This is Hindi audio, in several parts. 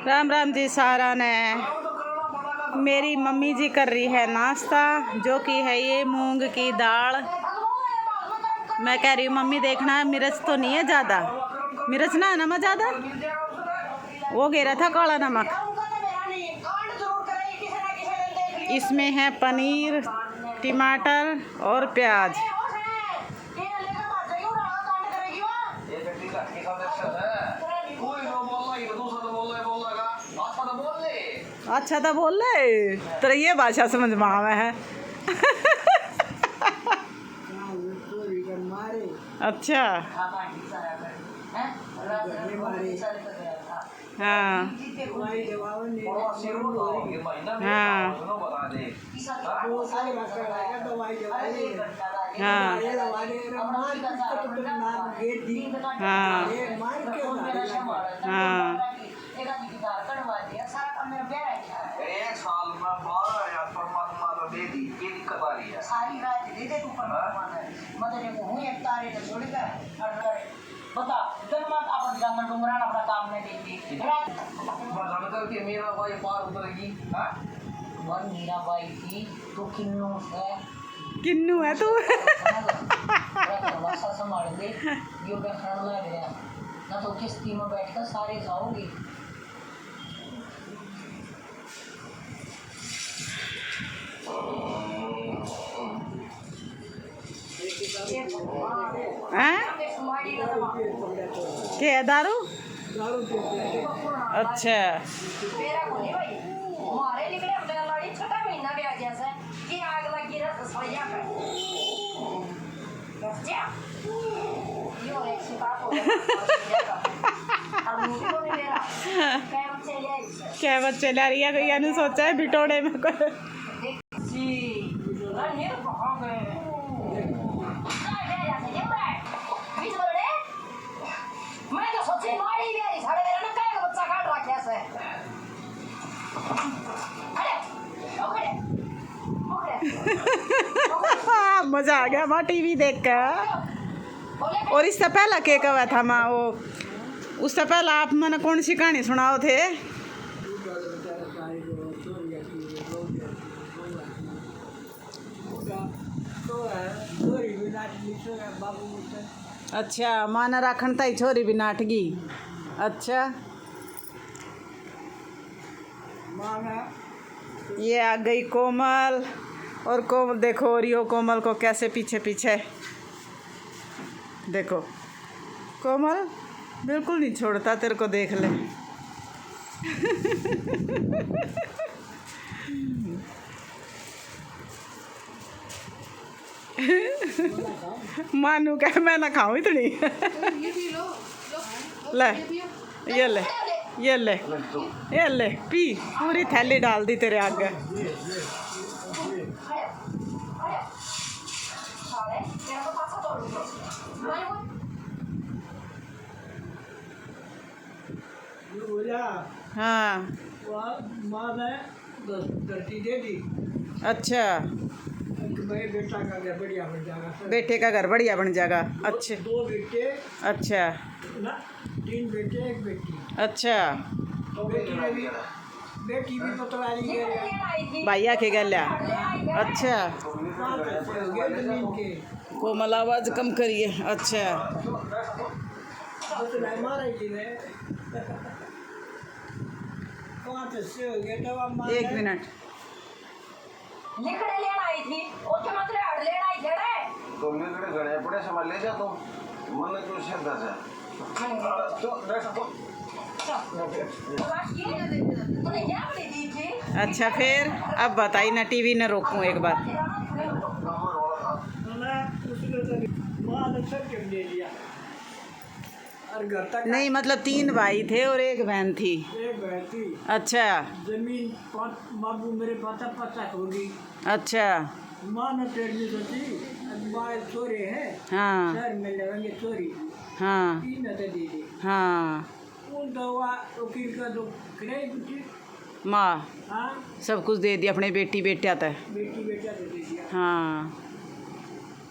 राम राम जी सारा ने। मेरी मम्मी जी कर रही है नाश्ता, जो कि है ये मूंग की दाल। मैं कह रही हूँ मम्मी देखना है मिर्च तो नहीं है ज़्यादा, मिर्च ना है नमक ज़्यादा, वो गिरा था काला नमक। इसमें है पनीर, टमाटर और प्याज। अच्छा तो बोल ले, तेरा ये भाषा समझ में आवे है। अच्छा हाँ हाँ हाँ हाँ एक साल में 12,000 परमात्मा तो दे दी, ये दिक्कत आ रही है। सारी रात दे दे तू परमात्मा ने, मदद को हूं एक तारे तो छोड़ कर और बता जन्मत अपन जंगल डुंगरान अपना काम में देती बजान करके मेरा भाई पार उतरेगी। हां मन मीरा भाई की तू किन्नू है तू। भाषा संभाल दे यो का खाना लग गया ना तो किस्ती में बैठकर सारे खाओगे। क्या है दारू? अच्छा क्या बच्चे ला रही है कोई ने सोचा है बिटोड़े में कोई। मजा आ गया माँ टीवी देख कर। और इससे पहला केक हुआ था माँ वो, उससे पहला आप मैंने कौन सी कहानी सुनाओ थे? अच्छा माँ ने राखन ताई छोरी भी नाटगी। अच्छा ये आ गई कोमल, और कोमल देखो, और यो कोमल को कैसे पीछे पीछे देखो। कोमल बिल्कुल नहीं छोड़ता तेरे को, देख ले। मानू कह मैं ना खाऊं इतनी। ले ये ले ये ले ये ले पी, पूरी थैली डाल दी तेरे आगे। हाँ अच्छा बेटा का घर बढ़िया बन जाएगा, बेटे का घर बढ़िया बन जाएगा। अच्छा 2 बेटे, अच्छा ना 3 बेटे 1 बेटी। अच्छा बेटी भी बतला रही है भैया के गल्या। अच्छा जमीन के कोमल आवाज कम करिए। अच्छा एक मिनट लिखड़े लेना आई थी ओके मतलब हड़ लेना आई थे तो लिखड़े गड़े पड़े समझ ले जा तो मन तो श्रद्धा से तो देखो तूने क्या बोली दी थी? अच्छा फिर अब बताई ना, टीवी न रोकूं एक बार। नहीं मतलब 3 भाई थे और 1 बहन थी। 1 बहन थी। अच्छा जमीन बाबू मेरे पता होगी। अच्छा माँ ने पेड़ में सोची बाल चोरे हैं, हाँ शहर में लगेंगे चोरी। हाँ 3 दे दी हाँ उन दवा वकील का तो किराए कुछ माँ हाँ सब कुछ दे दिया अपने बेटी बेटा तक। बेटी बेटा दे दिया। हाँ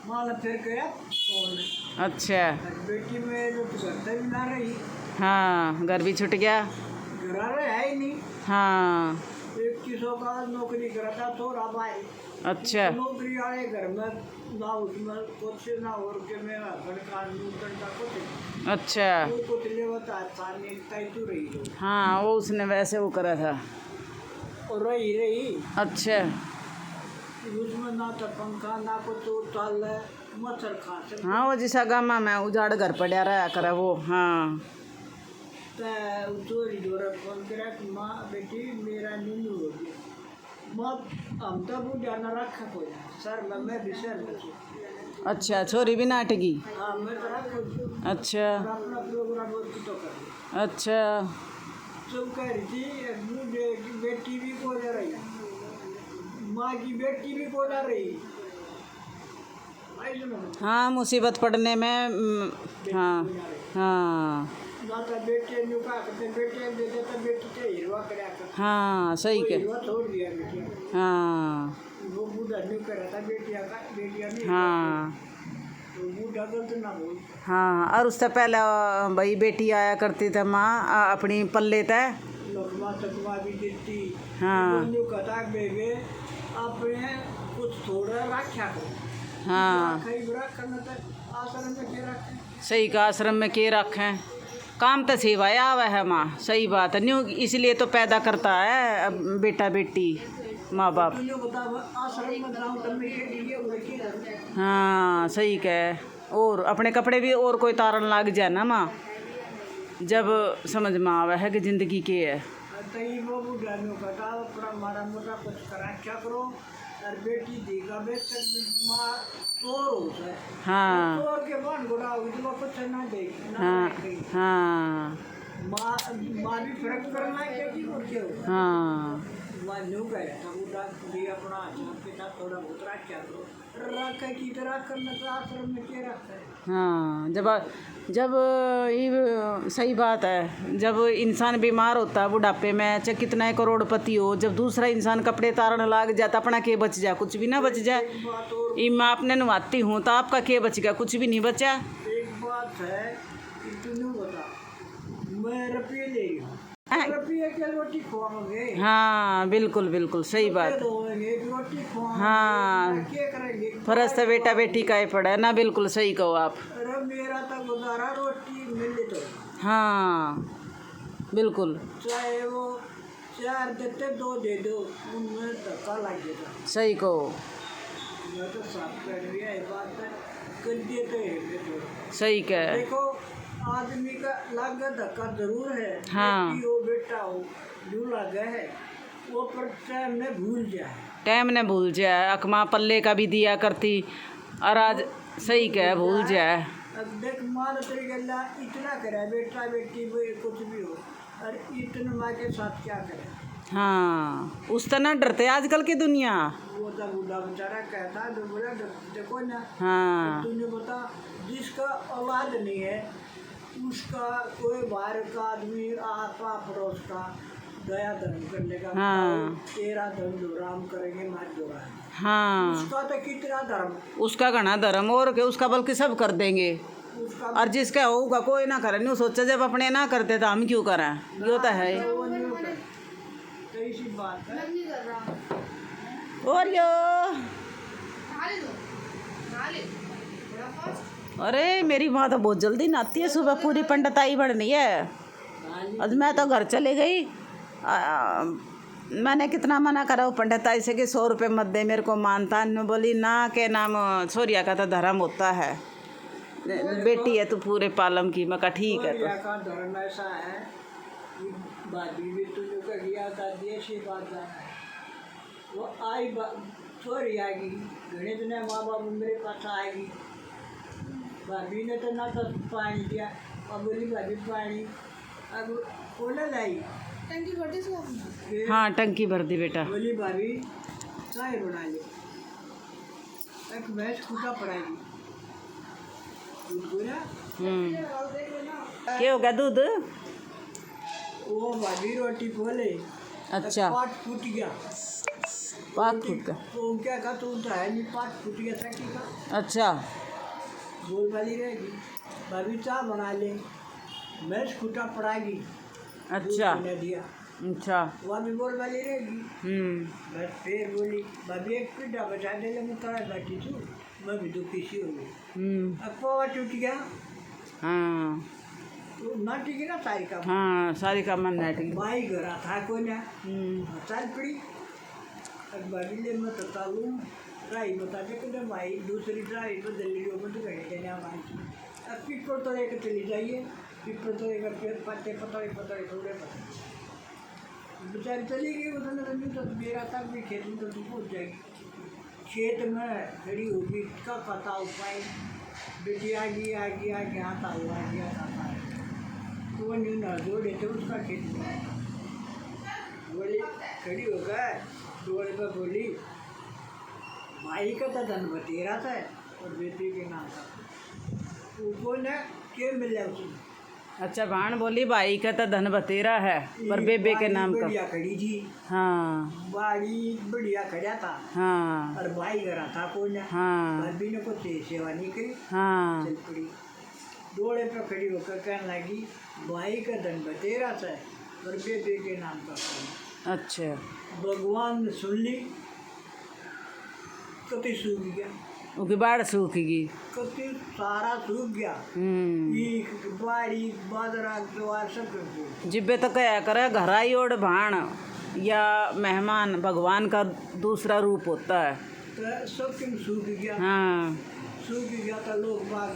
माँ ने फिर गया फोन में। अच्छा बेटी में जो घर से भी ना रही। हाँ घर भी छूट गया। घर है ही नहीं। हाँ 2100 का नौकरी करा था थोड़ा भाई। अच्छा नौकरी वाले घर में ना उसमें कुछ ना और के में कानून का कुछ अच्छा वो कुछ ले बता सामने तय तो रही हो हाँ वो उसने वैसे वो करा था। और रही अच्छा उसमें ना तो पंखा ना कुछ उताल है मच्छर खा से हाँ वो जिसा गामा में उजाड़ घर पड़ा रहा करे वो। हाँ चोरी जोरा फोन करा कि माँ बेटी मेरा नींदू हो गया माँ हम तो वो जाना रखा कोई सर मैं विसर अच्छा छोरी भी नाटकी। हाँ मैं तो रखा अच्छा अपना प्रोग्राम और तो कर अच्छा सब कह रही थी मुझे बेटी भी को जा रही माँ की बेटी भी को जा रही आई सुनो हाँ मुसीबत पड़ने में हाँ हाँ माता बेटे नु का करते बेटे दे देता बेटी के हिरवा करा कर हाँ सही के हिरवा छोड़ दिया बेटी हाँ वो बूढ़ा नु करा था बेटिया का बेटिया नहीं हाँ तो बूढ़ा गलत ना बोल हाँ और उससे पहले भाई बेटी आया करती थी माँ अपनी पल्ले तय। लकवा तकवा भी देती हाँ नु कथा बेबे अपने कुछ थोड़ा रखा करो हाँ कई बुरा करना तो आश्रम में के रखे सही का आश्रम में के रखें काम तो सेवाएं आवा है माँ सही बात है न्यू इसलिए तो पैदा करता है अब बेटा बेटी माँ बाप। तूने बता आश्रम में जाऊं तब मैं के लिए उनके रखे हाँ सही कह और अपने कपड़े भी और कोई तारण लग जाए ना माँ जब समझ में आवा है कि जिंदगी के है। तई वो बूढ़ा नु कथा अपना मारा मोटा कुछ करा क्या करो और बेटी देखा बेच माँ चोर होता है हाँ चोर के बाद गुड़ा उसको कुछ ना दे ना हाँ दे हाँ माँ माँ भी फर्क करना है कि और क्या हो हाँ माँ न्यू गया था बूढ़ा भी अपना आचरण के साथ थोड़ा बहुत रखा करो रखा की तरह करना तो आश्रम में क्या रखा है हाँ जब जब ये सही बात है जब इंसान बीमार होता है बुढ़ापे में चाहे कितना ही करोड़पति हो जब दूसरा इंसान कपड़े तारण लाग जाता अपना के बच जाए कुछ भी ना बच जाए। बात और ये मैं आपने नवाती हूँ तो आपका के बच गया कुछ भी नहीं बचा। एक बात है कि तूने बता मैं रुपये ले रही हूँ रुपये के रोटी खुआओगे हाँ बिल्कुल बिल्कुल सही बात है। दोगे रोटी खुआओगे हाँ क्या करेंगे फर्ज तो बेटा बेटी का ही पड़ा है ना बिल्कुल सही कहो आप। अरे मेरा तो गुजारा रोटी मिले तो हाँ बिल्कुल चाहे वो 4 देते 2 दे दो उनमें धक्का लग जाता सही कहो मैं तो साफ कर दिया ये बात है कर दिए तो है तो सही कह देखो आदमी का लगा धक्का जरूर है हाँ। बेटी हो बेटा हो जो लगा है वो पर टाइम में भूल जाए टाइम ने भूल जाए अकमा पल्ले का भी दिया करती और आज सही कह भूल जाए। अब देख मान तेरी गल्ला इतना करे बेटा बेटी वो कुछ भी हो और इतने माँ के साथ क्या करे हाँ उस तरह डरते आजकल की दुनिया। वो तो बूढ़ा बेचारा कहता है तो बोला देखो ना हाँ तूने बता जिसका औलाद नहीं है उसका कोई बाहर का आदमी आपा पड़ोस का दया धर्म करने का हाँ। तेरा धर्म जो राम करेंगे मार जो है हाँ उसका तो कितना धर्म उसका घना धर्म और के उसका बल्कि सब कर देंगे उसका और जिसका होगा कोई ना करे नहीं सोचा जब अपने ना करते तो हम क्यों करें यो तो है। वो नहीं होता तो इसी बात है और यो अरे मेरी माँ तो बहुत जल्दी नहाती है सुबह पूरी पंडिताई बढ़नी है। आज मैं तो घर चली गई मैंने कितना मना करा वो पंडिताई से कि 100 रुपये मत दे मेरे को मानता नहीं बोली ना के नाम छोरिया का तो धर्म होता है बेटी है तू पूरे पालम की। मैं कहा ठीक है सूर्य का धर्म ऐसा है कि भाभी भी तुझे का गया था देश ही बात है वो आई छोरी आएगी गणित ने माँ बाप मेरे पास आएगी भाभी ने तो ना तो पानी दिया अब बोली भाभी पानी अब बोला लाई टंकी भर दी आपने? हाँ टंकी भर दी बेटा। बोली भाभी चाय बना ले एक भैंस खूटा पड़ाएगी दूध बोला क्या हो गया दूध। वो भाभी रोटी बोले अच्छा पाट फूट गया पाक फूट का तो क्या कहा तू तो है नहीं पाट फूट गया था कि का अच्छा बोल वाली रहेगी भाभी चाय बना ले भैंस खूटा पड़ाएगी अच्छा दूध पीने दिया अच्छा। वहाँ भी बोल वाली रहेगी। बस फिर बोली भाभी एक पिंडा बचा दे ले, मैं तड़ा बैठी थी, मैं भी दुखी सी हो गई। अब पवा टूट गया, हाँ तो नाटी की ना सारी का हाँ, सारी का मन नाटी। भाई घर था कोई ना, चल पड़ी। अब भाभी ले मैं तो तालू ट्राई बता दे कि भाई दूसरी ट्राई बदल ली हो, मैं तो घड़ी के नाम आई थी। अब पीपल तो एक चली जाइए, पीपल तो एक पेड़ पत्ते पतले थोड़े पत्ते बेचारी चली गई। उसने रंजू तो मेरा तक भी खेत में तो तू पहुँच जाएगी। खेत में खड़ी होगी, इसका पता उपाय बेटी आ गई आता हुआ आ गया आता है, तो वो न्यू ना जोड़े थे उसका खेत में। बोली खड़ी हो गए जोड़े पर, बोली भाई का तो धन बतेरा था और बेटी के नाम था, उसको ने क्या मिला उसने। अच्छा, भाण बोली भाई का तो धन बतेरा है पर बेबे के नाम का। बढ़िया खड़ी थी, हाँ बाड़ी बढ़िया खड़ा था, हाँ और भाई घर था कोई ना। हाँ भाभी ने कुछ सेवा नहीं करी, हाँ। चल पड़ी। डोले पे खड़ी होकर कहने लगी भाई का धन बतेरा था और बेबे के नाम का कोई। अच्छा। भगवान ने सुन ली, कति सूख गया, उसकी बाढ़ सूखेगी। कति सारा सूख गया। ईख बाड़ी बाजरा ज्वार सब कर दिया। जिब्बे तो क्या करे, घर आई ओढ़ भाण या मेहमान भगवान का दूसरा रूप होता है। तो सब किन सूख गया। हाँ सूख गया तो लोग बाग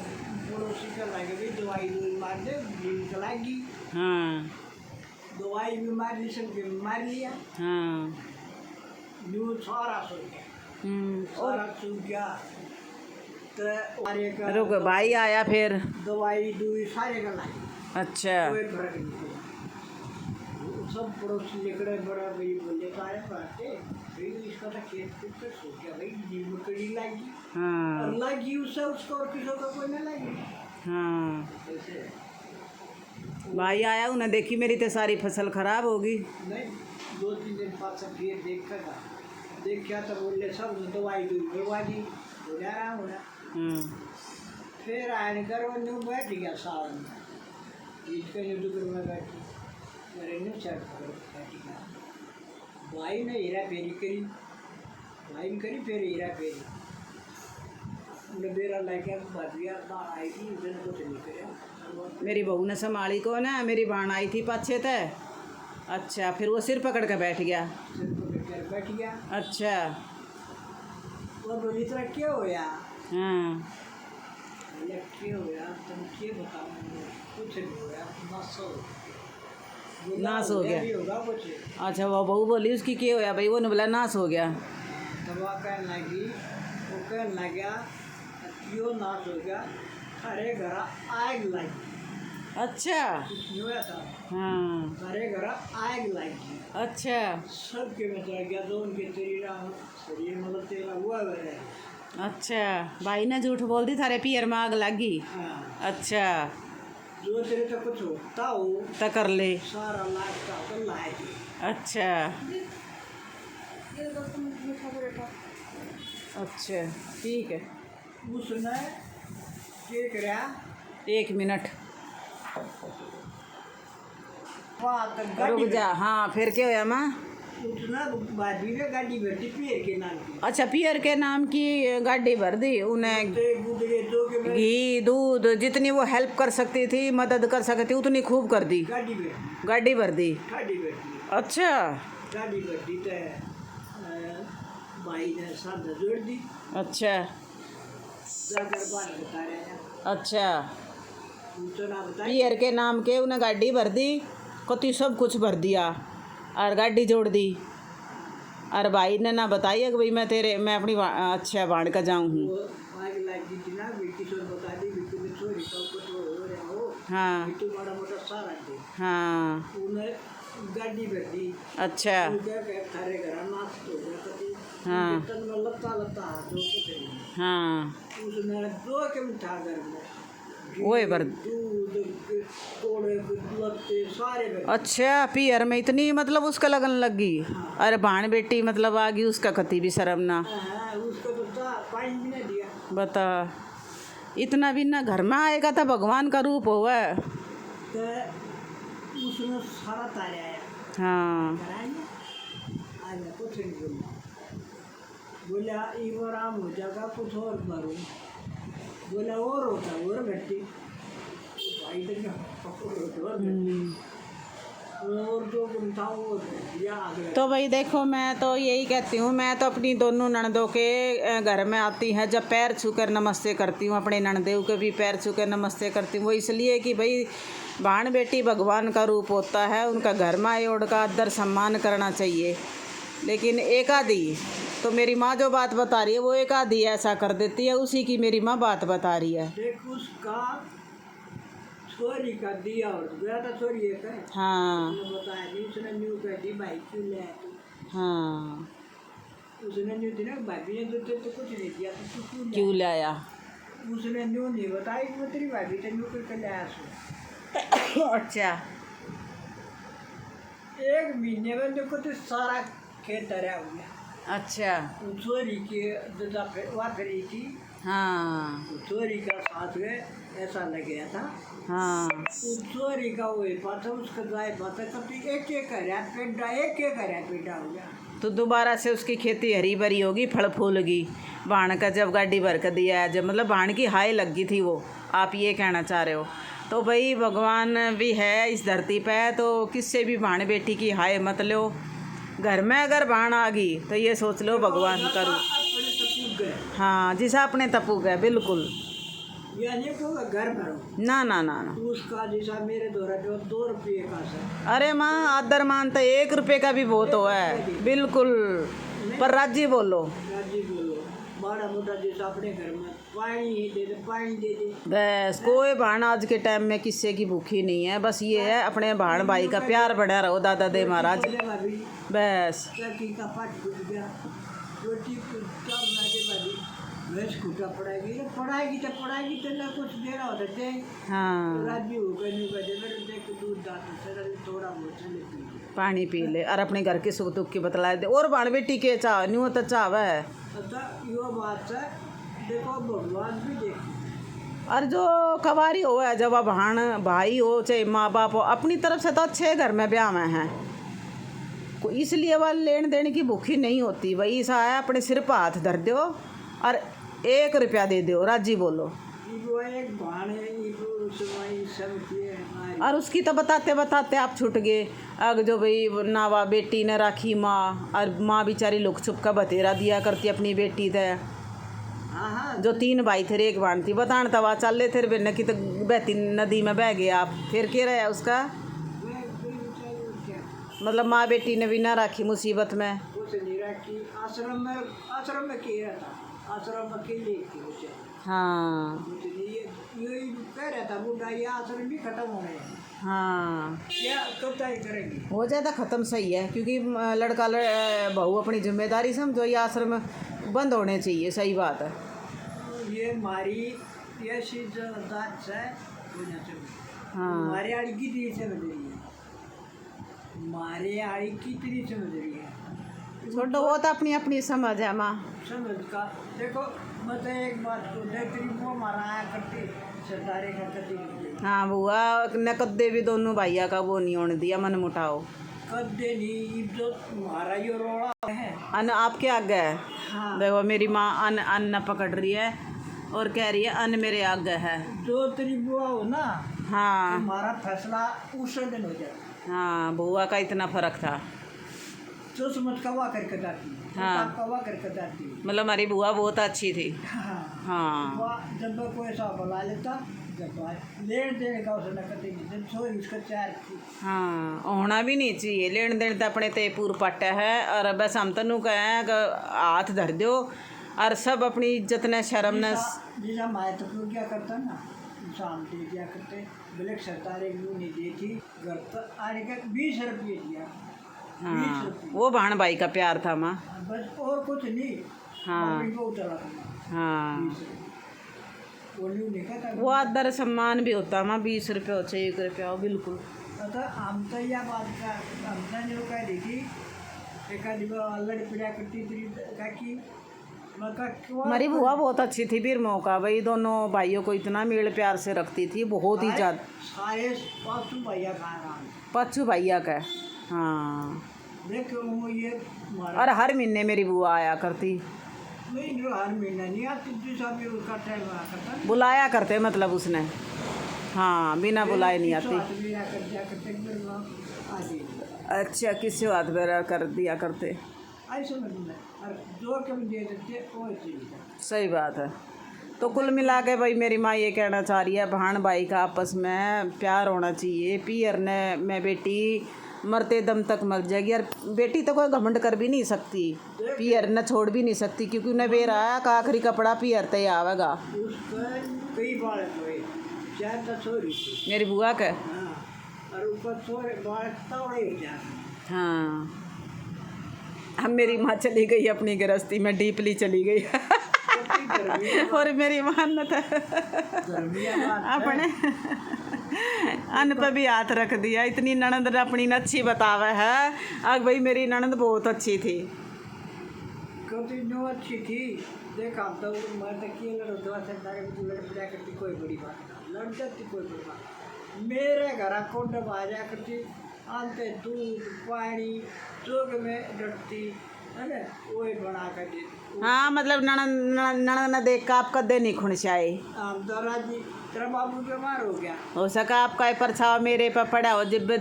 पड़ोसी का लगे भाई दवाई मार दे, नींद चलाएगी। हाँ दवाई भी मार ली, सब भी मार लिया। हाँ। न्यू सारा सूख गया, सारा सूख गया। तो सारे का रुक, भाई आया फिर। दवाई दुई सारे का लाई, अच्छा। कोई फर्क नहीं पड़ा। सब पड़ोसी निकले, बड़ा भाई बोले सारे बातें भाई इसका तो खेत पे सूख गया भाई, नींबू कड़ी लगी हाँ और लगी उससे, उसको और किसी को कोई नहीं लगी। हाँ। ऐसे भाई आया, उन्हें देखी मेरी तो सारी फसल खराब होगी। नहीं, 2-3 दिन बाद से फिर देखा तो बोले सब दवाई दूध करवा दी, हो जा रहा हो रहा। फिर आने कर वो न्यू बैठ गया साल में, बीच का न्यू दुकर में बैठी, मेरे न्यू चढ़ बैठ गया। भाई ने हीरा फेरी करी, भाई ने करी फिर हीरा फेरी। मेरा लगे भजिया बाढ़ आई थी, उसने कुछ नहीं कराया। मेरी बहू ने संभाली को ना, मेरी बाण आई थी पाछे ते। अच्छा, फिर वो सिर पकड़ के बैठ गया। सिर पकड़ कर बैठ गया। अच्छा। वो बोली तरह क्या होया? हाँ बोले क्या होया, तुम क्या बताओ, कुछ नहीं होया, नाश हो गया। भी होगा कुछ। अच्छा, वो बहू बोली उसकी क्या होया भाई, वो ने बोला नाश हो गया। दवा कहने लगी, वो कहने लगा क्यों नाश हो गया, अरे घर आग लगी। अच्छा। कुछ नहीं हुआ था, हाँ। अरे घर आग लगी। अच्छा। सबके में चढ़ गया, तो उनके शरीर मतलब तेला हुआ है। अच्छा, भाई ने झूठ बोल दी, थारे पियर में आग लगी। हाँ, अच्छा, जो तेरे तो कुछ होता हो तो कर ले। सारा लाख का तो लाएगी। अच्छा ये दोस्तों मीठा पराठा। अच्छा, ठीक है। उसने क्या करा, 1 मिनट वहाँ तक रुक गाड़ी जा। हाँ, फिर क्या होया माँ? उतना भाभी ने गाड़ी बैठी पियर के नाम की, अच्छा, पियर के नाम की गाड़ी भर दी उन्हें। गुदरे दो के में घी दूध जितनी वो हेल्प कर सकती थी, मदद कर सकती थी, उतनी खूब कर दी। गाड़ी बैठी, गाड़ी भर दी। गाड़ी बैठी, अच्छा। गाड़ी बैठी तो भाई ने साथ जोड़ दी, अच्छा। जाकर बात बता रहे हैं। अच्छा, तो ना बताइए, पियर के नाम के उन्हें गाड़ी भर दी, कति सब कुछ भर दिया और गाड़ी जोड़ दी। और भाई ने ना बताइए कि भाई मैं अपनी अच्छा बाढ़ का जाऊँ हूँ। वो आग लगी थी ना, बिल्कुल तो बता दी, बिल्कुल में चोरी का कुछ हो रहा हो, हाँ बिल्कुल बड़ा मोटा सारा थे, हाँ। उन्हें गाड़ी बैठी। अच्छा। वो क्या कहे, थारे घर नाश हो गया कति, हाँ। तन में लत्ता हाथ जो कुछ नहीं, हाँ, उसने दो के मिठा घर में वही भर। दूध कोड़े लत्ते सारे भर। अच्छा, पियर में इतनी मतलब उसका लगन लगी। अरे भाण बेटी मतलब आ गई, उसका कति भी शर्म ना। हाँ, उसको तो पानी भी नहीं दिया। बता, इतना भी ना घर में आएगा तो भगवान का रूप होगा। तो उसने सारा तारे आया, हाँ कराएंगे। आज मैं कुछ नहीं बोला, बोला ये वो आराम हो जाएगा, कुछ और भरो। बोला और होता और घटी भाई तो और जो था वो या आगे। तो भाई देखो, मैं तो यही कहती हूँ, मैं तो अपनी दोनों ननदों के घर में आती है जब पैर छूकर नमस्ते करती हूँ, अपने ननदेव के भी पैर छूकर नमस्ते करती हूँ। वो इसलिए कि भाई बहन बेटी भगवान का रूप होता है, उनका घर मायोड़ का आदर सम्मान करना चाहिए। लेकिन एक आधी तो मेरी माँ जो बात बता रही है वो एक आधी ऐसा कर देती है, उसी की मेरी माँ बात बता रही है। देख उसका छोरी का दिया और गया था छोरी एक है। हाँ उसने बताया नहीं, उसने न्यू कह दी भाई क्यों ले आया तू। हाँ उसने न्यू थी ना भाभी ने तो कुछ नहीं दिया तो तू क्यों लाया? उसने न्यू नहीं बताया कि मैं तेरी भाभी से न्यू करके ले आया सो। अच्छा, एक महीने में देखो तो सारा खेत तैयार हो गया। अच्छा, छोरी के वाकरी की हाँ छोरी का साथ में ऐसा लग गया था। हाँ छोरी का वही पाता उसका गाय पाता कभी एक हरा पेड़ा एक हरा पेड़ा हो गया। तो दोबारा से उसकी खेती हरी भरी होगी, फल फूलगी। बाण का जब गाड़ी भर कर दिया है, जब मतलब बाण की हाय लग गई थी वो, आप ये कहना चाह रहे हो? तो भाई भगवान भी है इस धरती पे, तो किससे भी बाण बेटी की हाय मत लो। घर में अगर बाण आ गई तो ये सोच लो भगवान करूँ। अपने तपू गए हाँ, जिसा अपने तपू गए, बिल्कुल। यानी को घर भरो ना ना ना ना, उसका जैसा मेरे द्वारा जो 2 रुपये का है। अरे माँ आदर मानता 1 रुपये का भी बहुत हो है, बिल्कुल। पर राजी बोलो, राजी बोलो बड़ा मोटा जैसा अपने घर में पानी दे दे, पानी दे दे। बस कोई बहन आज के टाइम में किसी की भूखी नहीं है। बस ये है अपने बहन भाई का प्यार बढ़ा रहो, दादा दे महाराज, भाभी बस। चक्की का पाट फूट गया, रोटी करना के भाभी भैंस खूटा पड़ाएगी तो ना कुछ देना होता दे। हाँ, राजी हो गए नहीं बजे मेरे देख दूध दाते सर थोड़ा बहुत चले पी ले। पानी पी ले और अपने घर के सुख दुख की बतला दे। और बहन बेटी के चाह नहीं होता, चाव है। अच्छा यो बात है, देखो भगवान भी देख। और जो कवारी हो है, जब अब बहन भाई हो चाहे माँ बाप हो, अपनी तरफ से तो अच्छे घर में ब्याह में हैं, इसलिए वह लेन देन की भूखी नहीं होती। वही ऐसा है, अपने सिर पर हाथ धर दो और 1 रुपया दे दो, राजी बोलो। वो एक भाण है और उसकी तो बताते बताते आप छूट गए। अग जो भाई नावा बेटी ने राखी माँ, और माँ बेचारी लुक छुप का बतेरा दिया करती अपनी बेटी थे। हाँ हाँ जो 3 भाई थे एक बहन थी, बतान तवा चल ले थे बिन की तो बहती नदी में बह गए आप, फिर क्या रहा उसका? मतलब माँ बेटी ने भी ना राखी मुसीबत में। कुछ नहीं राखी, आश्रम में किया था, आश्रम में अकेले थी उसे। हाँ कुछ नहीं, ये कह रहा था बुढ़ा ये आश्रम भी खत्म हो रहे हैं, हाँ, क्या कब तक करेंगे? हो जाता ख़त्म, सही है। क्योंकि लड़का बहू अपनी जिम्मेदारी समझो, ये आश्रम बंद होने चाहिए, सही बात है। ये हमारी ये चीज दांत से होना चाहिए। हाँ हमारे आड़ी की तरी समझ रही है, हमारे आड़ी की तरी समझ रही है। छोड़ो, वो तो अपनी अपनी समझ है माँ। समझ का देखो, मतलब एक बात को देखती वो मारा आया करती सरदारे का कदी नहीं, हाँ बुआ ने कद्दे भी दोनों भैया का वो नहीं होने दिया मन मुटाओ। कदे नहीं जो हमारा ये रोड़ा है। अन्न आपके आगे है। हाँ देखो मेरी माँ अन्न पकड़ रही है और कह रही है अन्न मेरे आगे है। जो तेरी बुआ हो ना, हाँ हमारा फैसला उस दिन हो जाए। हाँ, बुआ का इतना फर्क था। जो समझ कवा करके जाती, हाँ। कवा करके जाती। मतलब हमारी बुआ बहुत अच्छी थी। हाँ हाँ बुआ जब कोई ऐसा बुला लेता, जब लेन देन का उसने कभी नहीं, छोरी उसका चार थी। हाँ, होना भी नहीं चाहिए लेन देन तो अपने ते पूर पट्टा है। और बस हम तनु कहें कि हाथ धर दो और सब अपनी इज्जत ने शर्म ने। जैसा माए तो लोग क्या करता ना, शाम दे दिया करते, ब्लैक सरकार एक नहीं दी थी घर पर आने का 20 रुपये दिया। 20 हाँ, रुपये वो बहन भाई का प्यार था माँ। बस, और कुछ नहीं। हाँ। अपनी को चला था हाँ, 20 रुपये। वो न्यू नहीं कहता वो आदर सम्मान भी होता माँ। 20 रुपये हो चाहे 1 रुपया हो, बिल्कुल। अतः हम तो यह बात का हमने जो कह दी थी, एक आदमी लड़ पिड़ा करती थी काकी हमारी बुआ बहुत अच्छी थी फिर मौका भाई, दोनों भाइयों को इतना मेल प्यार से रखती थी, बहुत ही ज़्यादा। सारे पाँचों भैया खा रहा है। 5 भैया का। हाँ, देखो वो ये हमारा और हर महीने मेरी बुआ आया करती, नहीं जो हर महीना नहीं आती दूसरा भी उसका टाइम आ करता बुलाया करते मतलब उसने, हाँ बिना बुलाए नहीं आती। मेरा कर दिया करते फिर वहाँ आ जाइए अच्छा, किसी बात बेरा कर दिया करते, ऐसे मतलब और जो कम दे देते वो चीज़ है। सही बात है। तो कुल मिला के भाई मेरी माँ ये कहना चाह रही है बहन भाई का आपस में प्यार होना चाहिए। पियर ने मैं बेटी मरते दम तक मर जाएगी, और बेटी तो कोई घमंड कर भी नहीं सकती, पियर न छोड़ भी नहीं सकती, क्योंकि उन्हें बेरा है का आखिरी कपड़ा पियर ते आवेगा। उसका कई बार हुए चार तो छोरी थी मेरी बुआ के, हाँ और ऊपर छोरे बाल तोड़े हो जाते हाँ, अब मेरी माँ चली गई अपनी गृहस्थी में, डीपली चली गई और मेरी मान्यत अपने अन्न पे भी हाथ रख दिया। इतनी ननद अपनी न अच्छी बतावे है, अब भाई मेरी ननद बहुत अच्छी थी। क्योंकि जो अच्छी थी देखा तो मैं तो कि लड़ दो से लड़ पड़ा करती कोई बड़ी बात नहीं, लड़ जाती कोई बड़ी बात। मेरे घर को डबा जा करती आनते दूध पानी जोग में डटती है ना वही बना कर देती। हाँ, मतलब ननद न देख का आप कदे नहीं खुनशाए। आम तो राजी तेरा बाबू बीमार हो गया हो सका आपका परछाव मेरे पे पड़ा हो, जब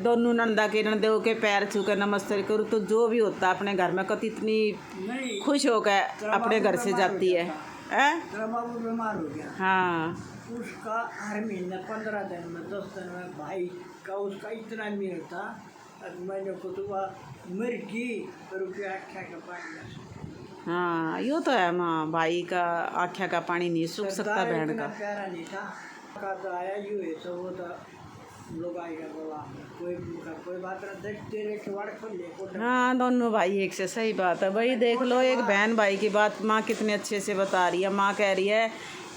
दोनों नंदा के नंदे के पैर छू के नमस्ते करूँ, तो जो भी होता अपने घर में कति इतनी नहीं खुश होकर अपने घर से जाती है। तेरा बाबू बीमार हो गया। हाँ, उसका हर महीने 15 दिन में 10 दिन में भाई का उसका इतना मिलता और मैंने को तो मर गई रुपया आख्या का पानी हाँ, यो तो है माँ, भाई का आँख्या का पानी नहीं सूख सकता बहन का। प्यारा नहीं था का तो आया यूँ है तो वो तो लोग आएगा बोला कोई बात ना देखते रहे खिवाड़ खोल ले को हाँ, दोनों भाई एक से, सही बात है भाई। देख लो एक बहन भाई की बात माँ कितने अच्छे से बता रही है। माँ कह रही है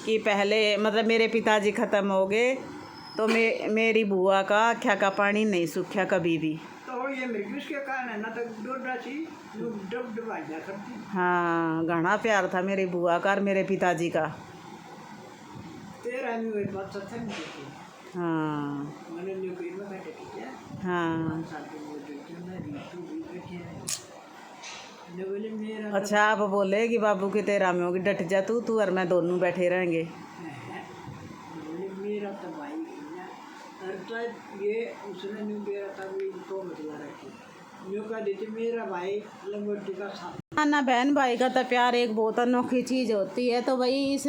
कि पहले मतलब मेरे पिताजी ख़त्म हो गए तो मेरी बुआ का आँख्या का पानी नहीं सूखा कभी भी। तो ये मृत्यु के कारण है ना तो डोडा सी डब डबा जा करती। हाँ, घना प्यार था मेरी बुआ का और मेरे पिताजी का। तेरा में वही बात सत्य नहीं थी। हाँ मैंने नौकरी में बैठे थे हाँ, 5 साल के वो जो मैं ऋतु भी बैठे ने बोले मेरा अच्छा आप बोले कि बाबू की तेरा में होगी, डट जा तू और मैं दोनों बैठे रहेंगे। बोले मेरा तो भाई है ना और तो ये उसने नहीं मेरा था वो तो बतला रखी न्यू का देते मेरा भाई लंगोटी का साथ ना बहन भाई का तो प्यार एक बहुत अनोखी चीज़ होती है। तो वही इस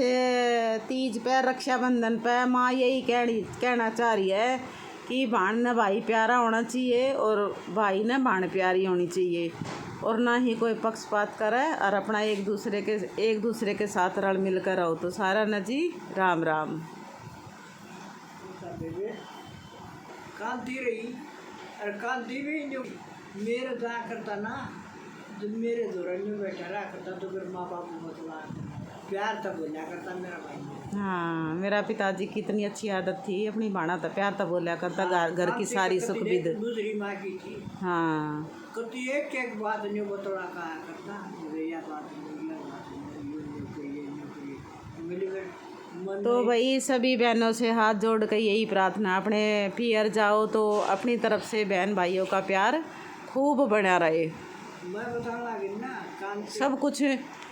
तीज पे रक्षाबंधन पे माँ यही कहना चाह रही है कि भाण न भाई प्यारा होना चाहिए और भाई न भाण प्यारी होनी चाहिए, और ना ही कोई पक्षपात करे और अपना एक दूसरे के साथ रल मिल कर रहो। तो सारा न जी राम राम। बेबे कांति रही और कांति भी जो मेरे जा करता ना जब मेरे दौरान में बैठा रहा करता तो फिर माँ बाप मतलब प्यार तब बोला करता मेरा भाई। हाँ, मेरा पिताजी की इतनी अच्छी आदत थी, अपनी भाणा तो प्यार तो बोला करता, घर की सारी सुख विद। दूसरी माँ की थी हाँ, कभी एक बात नहीं बतौड़ा कहा करता यह बात नहीं तो भाई सभी बहनों से हाथ जोड़ कर यही प्रार्थना, अपने पियर जाओ तो अपनी तरफ से बहन भाइयों का प्यार खूब बना रहे। मैं बताने लगी ना काम सब कुछ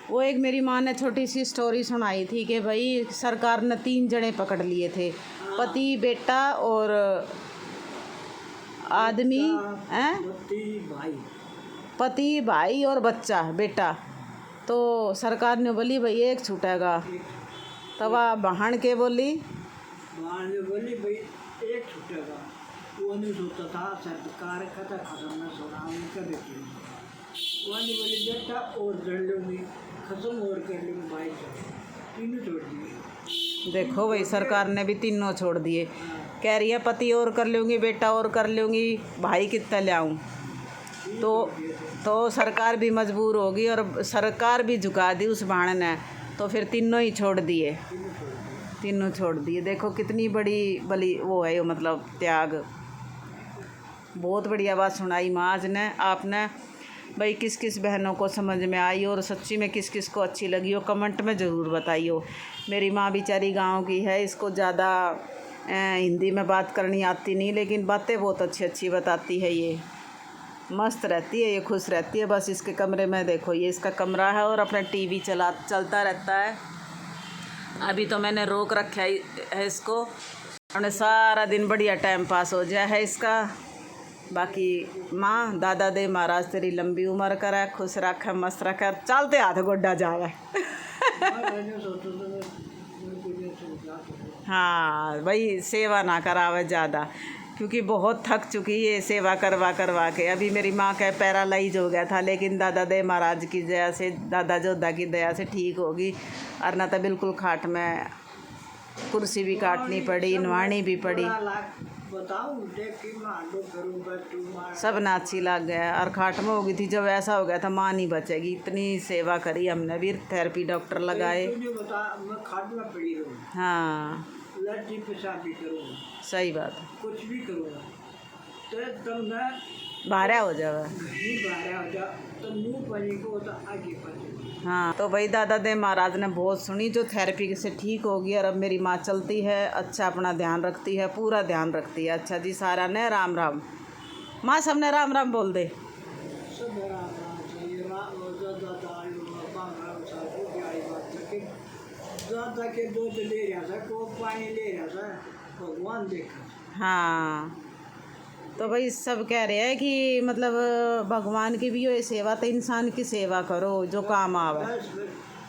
वो एक मेरी माँ ने छोटी सी स्टोरी सुनाई थी कि भाई सरकार ने 3 जने पकड़ लिए थे, पति बेटा और आदमी हैं, भाई पति भाई और बच्चा बेटा। तो सरकार ने बोली भाई एक छूटेगा, तब बहन के बोली ने बोली भाई एक छूटेगा। वो नहीं सोचता था सरकार का था खत्म न सोना उनका बेटी वो नहीं बोली बेटा और कर लूँगी खत्म और कर लूँगी भाई तीनों छोड़ दिए। देखो भाई सरकार ने भी तीनों छोड़ दिए। कह रही है पति और कर लूँगी बेटा और कर लूँगी भाई कितना ले आऊँ। तो सरकार भी मजबूर होगी और सरकार भी झुका दी उस भाण ने, तो फिर तीनों ही छोड़ दिए, तीनों छोड़ दिए। देखो कितनी बड़ी बली वो है, मतलब त्याग। बहुत बढ़िया बात सुनाई माँ आज ने आपने। भाई किस किस बहनों को समझ में आई और सच्ची में किस किस को अच्छी लगी हो कमेंट में ज़रूर बताइए। मेरी माँ बेचारी गांव की है, इसको ज़्यादा हिंदी में बात करनी आती नहीं, लेकिन बातें बहुत अच्छी अच्छी बताती है ये। मस्त रहती है, ये खुश रहती है। बस इसके कमरे में देखो, ये इसका कमरा है और अपना टीवी चलता रहता है। अभी तो मैंने रोक रखा है इसको, हमने सारा दिन बढ़िया टाइम पास हो जाए है इसका। बाकी माँ दादा दे महाराज तेरी लंबी उम्र करे, खुश रखे, मस्त रखे, चलते हाथ गोड्डा जावे। हाँ भाई, सेवा ना करावे ज़्यादा, क्योंकि बहुत थक चुकी है सेवा करवा करवा के। अभी मेरी माँ का पैरालाइज हो गया था, लेकिन दादा दे महाराज की दया से, दादा जोधा की दया से ठीक होगी। और ना तो बिल्कुल खाट में कुर्सी भी काटनी पड़ी, नवानी भी पड़ी, सब ना अच्छी लग गया। और खाट में हो गई थी जब ऐसा हो गया था, माँ नहीं बचेगी। इतनी सेवा करी हमने भी, थेरेपी डॉक्टर लगाए। हाँ सही बात है, कुछ भी करूँगा तो तुमने बारह हो जावे, तो मुँह पानी को तो आगे पानी। हाँ तो भाई दादा दे महाराज ने बहुत सुनी, जो थेरेपी से ठीक होगी। और अब मेरी माँ चलती है, अच्छा अपना ध्यान रखती है, पूरा ध्यान रखती है। अच्छा जी, सारा ने राम राम। माँ सबने राम राम बोल दे। सब राम राम चाहिए, दादा के दूध ले रहा था, को पानी ले रहा था, भगवान देखा। हाँ तो भाई सब कह रहे हैं कि मतलब भगवान की भी ये सेवा, तो इंसान की सेवा करो जो काम आवे,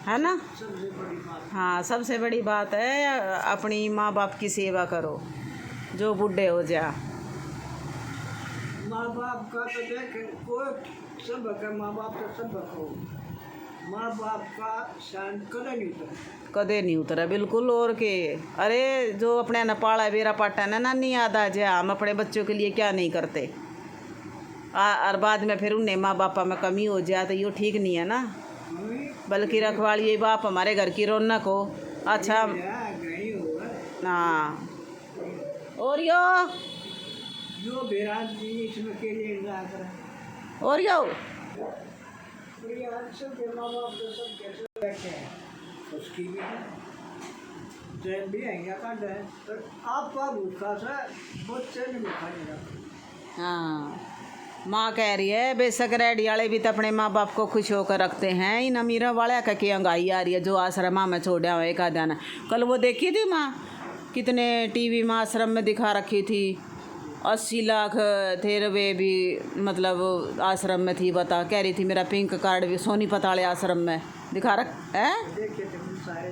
है ना। सबसे बड़ी बात। हाँ सबसे बड़ी बात है, अपनी माँ बाप की सेवा करो जो बूढ़े हो जा। माँ बाप का तो देख कोई सब का, माँ बाप का सब को, माँ बाप का शान कदे नहीं उतरा, कदे नहीं उतरा बिल्कुल। और के अरे जो अपने नपाड़ा बेरा पाटा ना नानी याद आ जाए, हम अपने बच्चों के लिए क्या नहीं करते। और बाद में फिर उन्हें माँ बापा में कमी हो जाए तो ये ठीक नहीं है ना। बल्कि रखवाली ये बाप हमारे घर की रौनक हो। अच्छा गई होगा। हाँ और जो बेराज जी इसमें के लिए ना करा, और सबके माँ बाप तो सब कैसे बैठे हैं, उसकी भी ट्रेन भी आएंगे काट है, पर आपका भूखा सा बच्चे ने भूखा नहीं रखा। हाँ माँ कह रही है बेशक रेडी वाले भी तो अपने माँ बाप को खुश होकर रखते हैं। इन अमीरों वाले का की अंगाई आ रही है जो आश्रम में छोड़ा हुआ एक आधा। कल वो देखी थी माँ, कितने टीवी में आश्रम में दिखा रखी थी, 80 लाख थे रुपये भी मतलब आश्रम में थी। बता, कह रही थी मेरा पिंक कार्ड भी सोनी पताले आश्रम में दिखा रख है, देखे थे सारे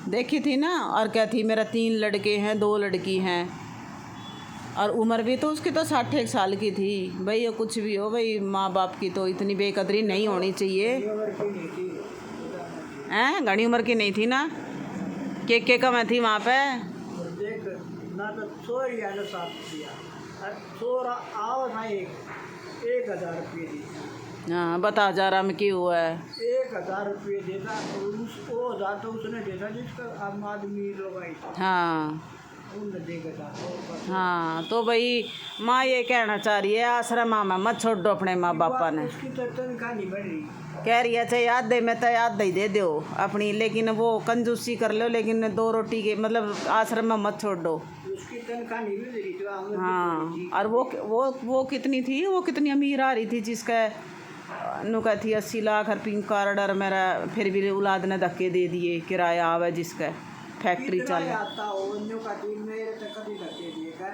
देखी थी ना। और क्या थी, मेरा 3 लड़के हैं 2 लड़की हैं, और उम्र भी तो उसकी तो 60 साल की थी। भाई ये कुछ भी हो भाई, माँ बाप की तो इतनी बेकदरी नहीं होनी चाहिए। हैं घनी उम्र की नहीं थी ना, के कम थी वहाँ पे। देख ना तो छोरी आने साथ दिया, छोरा आओ ना 1,000 रुपये दी। हाँ बता जा रहा में क्यों हुआ है। 1,000 रुपये देता वो हजार तो उसने देता जिसका आम आदमी लोग आई, हाँ उन्हें देगा। हाँ तो भाई माँ ये कहना चाह रही है आश्रम में मत छोड़ दो अपने माँ बापा ने। उसकी तो तनख्वाह नहीं बढ़ रही, कह रही है चाहे याद दे, मैं तो याद दे दो अपनी, लेकिन वो कंजूसी कर लो, लेकिन 2 रोटी के मतलब आश्रम में मत छोड़ दो। उसकी तनख्वाह नहीं मिल रही तो हम हाँ और वो कितनी थी, वो कितनी अमीर आ रही थी जिसका नुका थी 80 लाख और पिंक कार्ड, और मेरा फिर भी औलाद ने धक्के दे दिए, किराया आवे जिसका फैक्ट्री चल आता हो का दिन मेरे तक कभी धक्के दिए का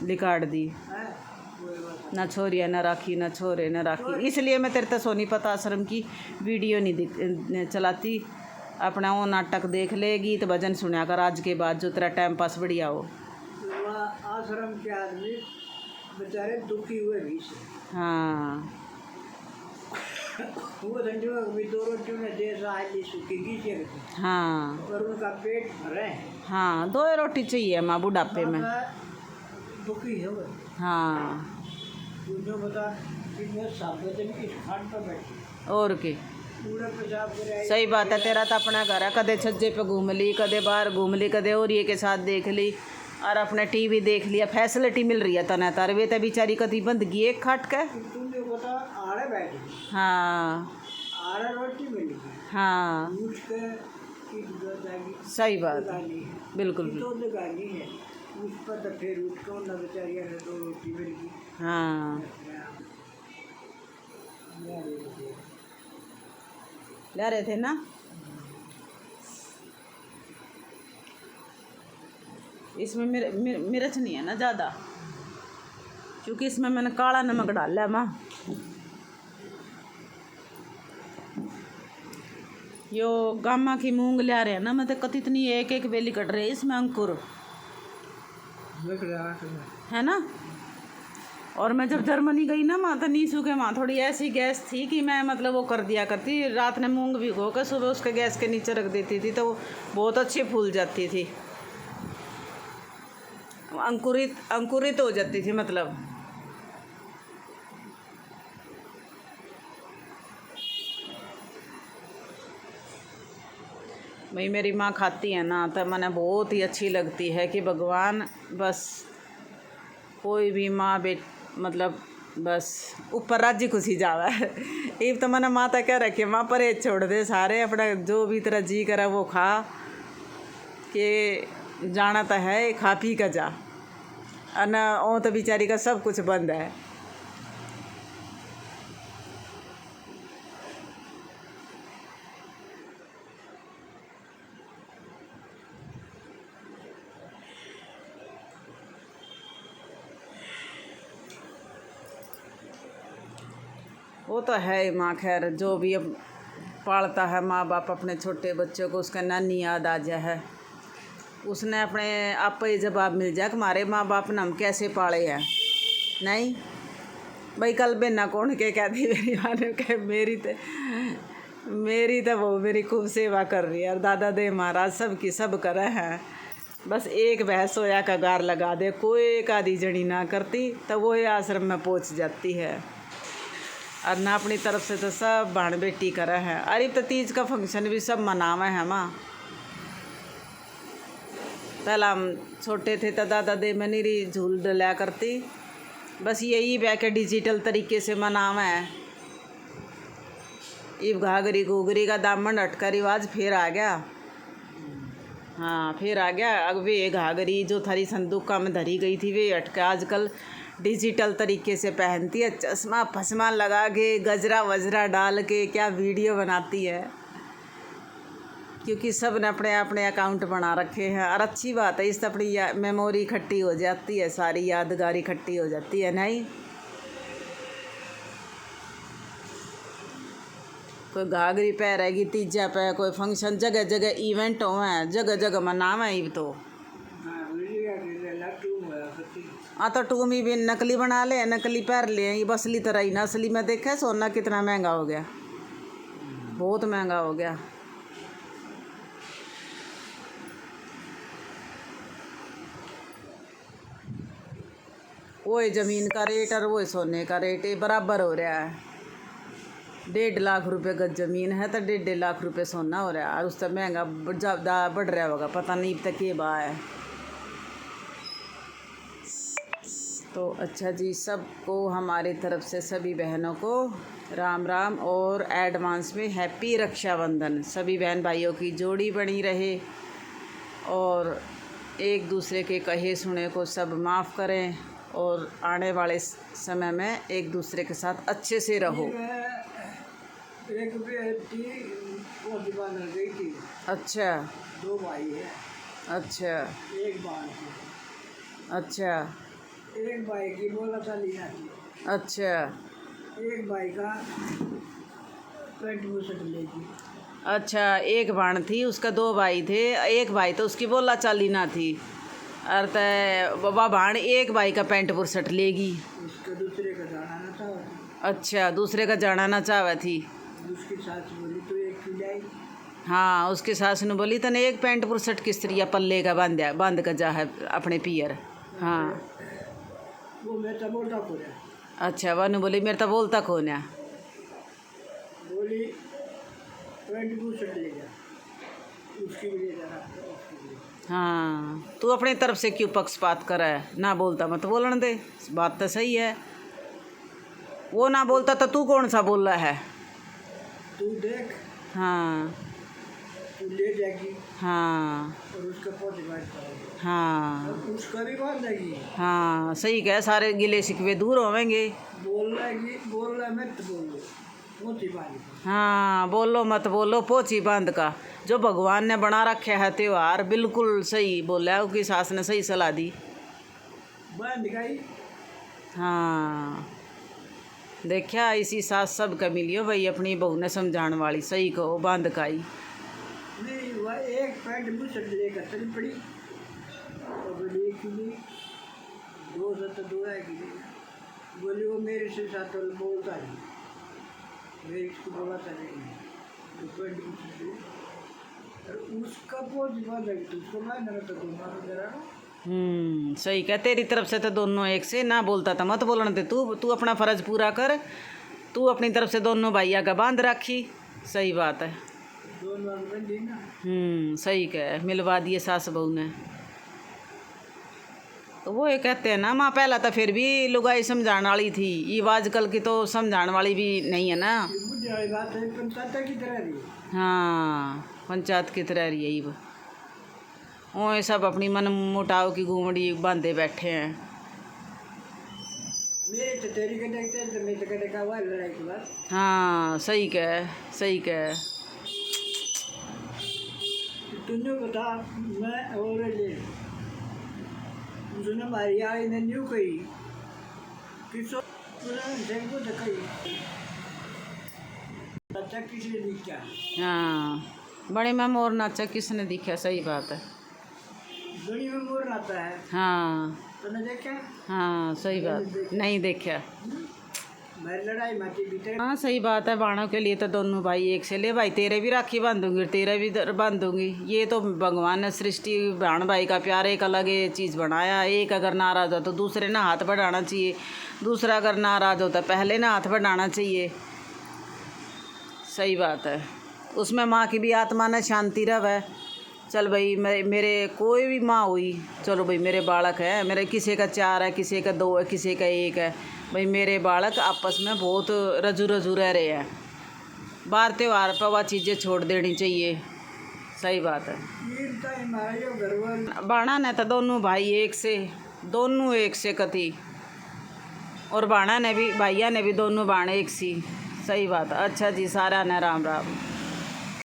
लिकाट दी। है ना छोरिया न राखी ना छोरे न राखी। इसलिए मैं तेरे तो सोनीपत आश्रम की वीडियो नहीं चलाती, अपना वो नाटक देख ले, गीत भजन सुना कर आज के बाद, जो तेरा टाइम पास बढ़िया हो। आश्रम के आदमी बेचारे दुखी हुए भी से। हाँ वो धंधे भी 2 रोटियों में देर रात सूखी गीचे हाँ और उनका पेट भरे। हाँ 2 रोटी चाहिए माँ बुढ़ापे में। दुखी है वो। हाँ जो बता कि मैं साबुत इस खाट पर बैठी और के पूरा पेशाब करे। सही बात है, तेरा तो अपना घर है, कदे छज्जे पे घूम ली, कदे बाहर घूम ली, कदे और ये के साथ देख ली, और अपने टीवी देख लिया, फैसिलिटी मिल रही है तना तार। वे तो बेचारी कदी बंदगी एक खाट के। तुमने बता आड़े बैठी, हाँ आड़े रोटी मिली, हाँ उठ के की जाएगी। सही बात है, लगानी है बिल्कुल तो लगानी है, उस पर तो फिर उठ कर ना बेचारियाँ ने 2 रोटी मिल गई। हाँ ले रहे थे ना। इसमें मिर्च नहीं है ना ज़्यादा, क्योंकि इसमें मैंने काला नमक डाला है माँ। यो गामा की मूंग ले रहे हैं ना, मतलब कति इतनी एक एक बेली कट रही है इसमें अंकुर है ना। और मैं जब जर्मनी गई ना माँ, तो नीसू के माँ थोड़ी ऐसी गैस थी कि मैं मतलब वो कर दिया करती, रात में मूंग भिगो कर सुबह उसके गैस के नीचे रख देती थी, तो वो बहुत अच्छी फूल जाती थी, अंकुरित हो जाती थी मतलब। भाई मेरी माँ खाती है ना, तो मैंने बहुत ही अच्छी लगती है कि भगवान बस कोई भी माँ मतलब बस ऊपर राज्य खुशी जावा है। एक तो मैंने माता कह रखी माँ परहेज छोड़ दे सारे, अपना जो भी तेरा जी करा वो खा के जाना तो है, खा पी का जा, और न ओ तो बेचारी का सब कुछ बंद है। वो तो है ही माँ, खैर जो भी अब पालता है माँ बाप अपने छोटे बच्चों को, उसका नानी याद आ जाए है, उसने अपने आप ही जवाब मिल जाए कि हमारे माँ बाप ने हम कैसे पाले हैं। नहीं भाई, कल बेना कौन के कहती मेरी माँ ने कह मेरी तो वो मेरी खूब सेवा कर रही है, और दादा दे महाराज सबकी सब करे हैं। बस एक भैंस सोया का गार लगा दे, कोई एक आधी जड़ी ना करती, तो वो आश्रम में पहुँच जाती है। और ना अपनी तरफ से तो सब बहन बेटी करे हैं। अरे तो तीज का फंक्शन भी सब मनावे हैं माँ। पहला हम छोटे थे तो दादा दे में निरी झूल डलिया करती, बस यही बह के डिजिटल तरीके से मनावे हैं। इब घाघरी घूघरी का दामन अटका रिवाज फिर आ गया। हाँ फिर आ गया। अब वे घाघरी जो थारी संदूका में धरी गई थी वे अटका आजकल डिजिटल तरीके से पहनती है, चश्मा फसमा लगा के गजरा वजरा डाल के क्या वीडियो बनाती है, क्योंकि सब ने अपने अपने अकाउंट बना रखे हैं। और अच्छी बात है, इससे अपनी मेमोरी इकट्ठी हो जाती है, सारी यादगार इकट्ठी हो जाती है। नहीं कोई घाघरी पहनेगी तीजा पे, कोई फंक्शन जगह जगह इवेंट हो हैं, जगह जगह मनावे इब तो। हाँ तो टूमी भी नकली बना ले, नकली पहन ले, ये असली तरह ही ना। असली में देखा सोना कितना महंगा हो गया, बहुत महंगा हो गया। वही ज़मीन का रेट और वही सोने का रेट बराबर हो रहा है। 1.5 लाख रुपए गज ज़मीन है तो 1.5 लाख रुपए सोना हो रहा है, और उससे महंगा ज़्यादा बढ़ रहा होगा, पता नहीं अब तक ये बात है। तो अच्छा जी, सबको हमारी तरफ से सभी बहनों को राम राम और एडवांस में हैप्पी रक्षाबंधन। सभी बहन भाइयों की जोड़ी बनी रहे और एक दूसरे के कहे सुने को सब माफ़ करें, और आने वाले समय में एक दूसरे के साथ अच्छे से रहो। एक बेटी वो दीवान रह गई थी। अच्छा 2 भाई है। अच्छा एक बार अच्छा एक भाई की बोला था लिया थी। अच्छा एक भाई का पेंट बुशर्ट लेगी। अच्छा एक बाण थी, उसका 2 भाई थे, एक भाई तो उसकी बोला चाली ना थी, और बाबा भाण एक भाई का पेंट बुशर्ट लेगी, उसके दूसरे का जाना ना था। अच्छा दूसरे का जाना ना चाहवा थी। उसकी सास बोली तो एक खिलाई। हाँ उसकी सास ने बोली तने एक पेंट बुशर्ट किस तरिया पल्ले का बांध का जा है अपने पियर। हाँ वो मैं तो बोलता को रहा। अच्छा वह बोली मेरे तो बोलता कौन है। बोली पेंट बुशर्ट ले जा, उसकी भी ले जाना। हाँ तू अपनी तरफ से क्यों पक्षपात कर है, ना बोलता मत बोलने दे, बात तो सही है। वो ना बोलता तो तू कौन सा बोल रहा है। तू देख। हाँ तू ले जाएगी। हाँ और उसका पोछ बांध करेगी। हाँ उसका भी बांधेगी। हाँ सही कह, सारे गिले शिकवे दूर होवेंगे। बोल रहा है मत बोलो। मोती पानी हाँ बोलो मत बोलो, पोची बंद का जो भगवान ने बना रखे है त्योहार, बिल्कुल सही बोला है, उसकी सास ने सही सलाह दी। बंद गई। हाँ देखा, इसी सास सब का मिलियो भाई, अपनी बहू ने समझाने वाली, सही कहो बंद का ही। नहीं वह एक पैंट मुझसे लेकर चल पड़ी और बोली एक किली 2 है कि बोली वो मेरे से साथ बोलता नहीं, मेरे इसको बोला था नहीं तो पैंट मुझसे और उसका पोज बंद है तो उसको मैं तो मारो जरा। सही कह, तेरी तरफ से तो दोनों एक से ना बोलता था, मत बोलने दे, तू तू अपना फर्ज पूरा कर, तू अपनी तरफ से दोनों भैया का बांध रखी, सही बात है। दोनों बंदी ना। सही कह, मिलवा दिए सास बहू ने। तो वो ये कहते हैं ना, माँ पहला तो फिर भी लुगाई समझाने वाली थी, ये आजकल की तो समझाने वाली भी नहीं है ना। मुझे वाली बात है पंचायत की तरह रही। हाँ पंचायत की तरह रही है ये, वो सब अपनी मन मुटाव की घूमड़ी बांधे बैठे हैं। मेरे तो तेरी के देखते तो मैं तो कहते का हुआ लड़ाई के बाद। हाँ सही कह, सही कह। तुझे बता मैं और ले उसने मारी आई ने न्यू कही किसो देखो तो कही अच्छा किसी ने दिखा। हाँ बड़े में मोर नाचा किसने दिखा, सही बात है। दुनिया में मोर नाता है। हाँ तूने देखा? हाँ सही बात, नहीं देखा। मेरी लड़ाई माची भीतर। हाँ सही बात है, बाणों के लिए तो दोनों भाई एक से ले, भाई तेरे भी राखी बांधूंगी, तेरे भी बांधूंगी, ये तो भगवान ने सृष्टि बहन भाई का प्यार एक अलग ये चीज़ बनाया। एक अगर नाराज़ हो तो दूसरे ना हाथ बढ़ाना चाहिए, दूसरा अगर नाराज़ होता पहले ना हाथ बढ़ाना चाहिए, सही बात है। उसमें माँ की भी आत्मा ने शांति रहे। चल भाई मेरे कोई भी माँ हुई, चलो भाई मेरे बालक है, मेरे किसी का 4 है, किसी का 2 है, किसी का 1 है, भाई मेरे बालक आपस में बहुत रजू रजू रह रहे हैं। बार त्योहार पर वह चीज़ें छोड़ देनी चाहिए, सही बात है। बाणा ने तो दोनों भाई एक से कथी, और बाणा ने भी भैया ने भी दोनों बाण एक सी, सही बात है। अच्छा जी, सारा ने राम राम।